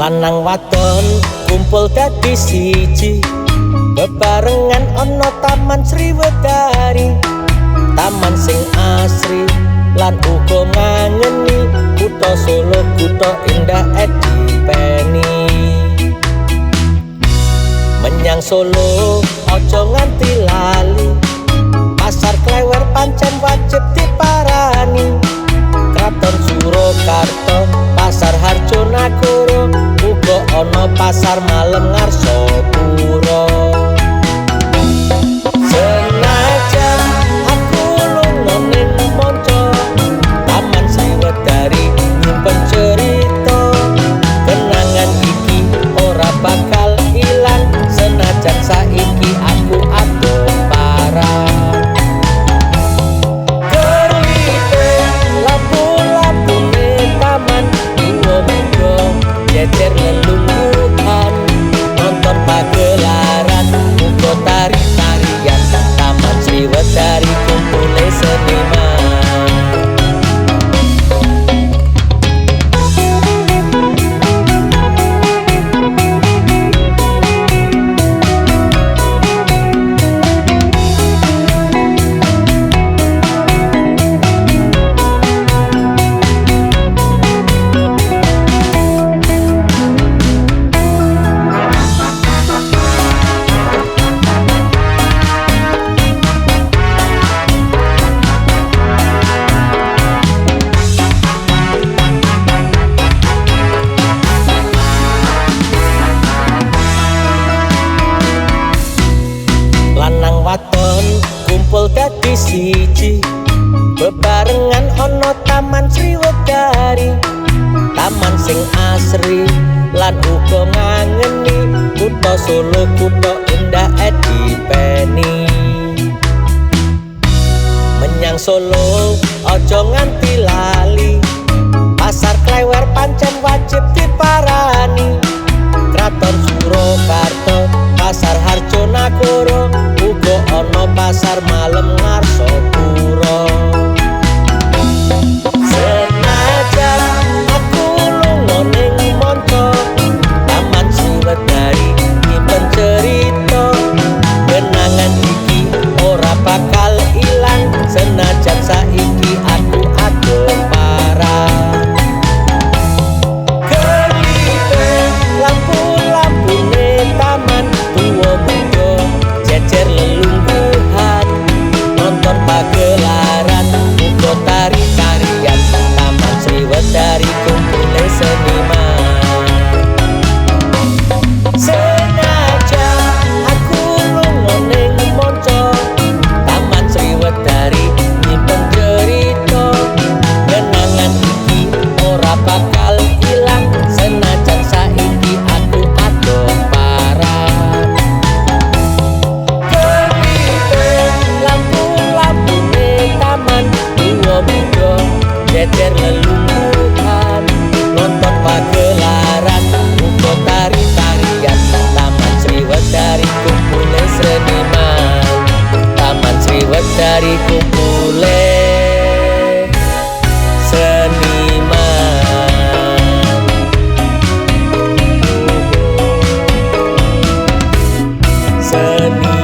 Lanang wadon kumpul dadi siji, bebarengan ana Taman Sriwedari. Taman sing asri lan uga ngangeni kutha Solo, kutha indah dipeni. Menyang Solo aja nganti lali, Pasar Klewer pancen wajib diparani. Kraton Surakarta, Pasar Harjonagara, uga ana pasar Malem Ngarsapura. Senajan aku lunga ning manca, Taman Sriwedari nyimpen cerita. Kenangan iki ora bakal ilang, senajan saiki aku adoh parah. Jejer lelungguhan, nonton pagelaran, uga tari-tarian, Taman Sriwedari kumpule seniman. Lanang wadon kumpul dadi siji, bebarengan ana Taman Sriwedari. Taman sing asri lan uga ngangeni kutha Solo, kutha indah dipeni. Menyang Solo aja nganti lali, Pasar Klewer pancen wajib diparani. Kraton Surakarta, Pasar Harjonagara, uga ana pasar Malem Ngarsapura. Senajan aku lunga ning manca, Taman Sriwedari nyimpen cerita. Kenangan iki ora bakal ilang, senajan saiki aku adoh parah. Jejer lelungguhan, nonton pagelaran, uga tari-tarian, Taman Sriwedari kumpule seniman. Senajan aku lunga ning manca, Taman Sriwedari nyimpen cerita. Kenangan iki ora bakal ilang, senajan saiki aku adoh parah. Jejer lelungguhan, nonton pagelaran, uga tari-tarian, Taman Sriwedari kumpule seniman. Taman Sriwedari kumpule seniman. Seniman.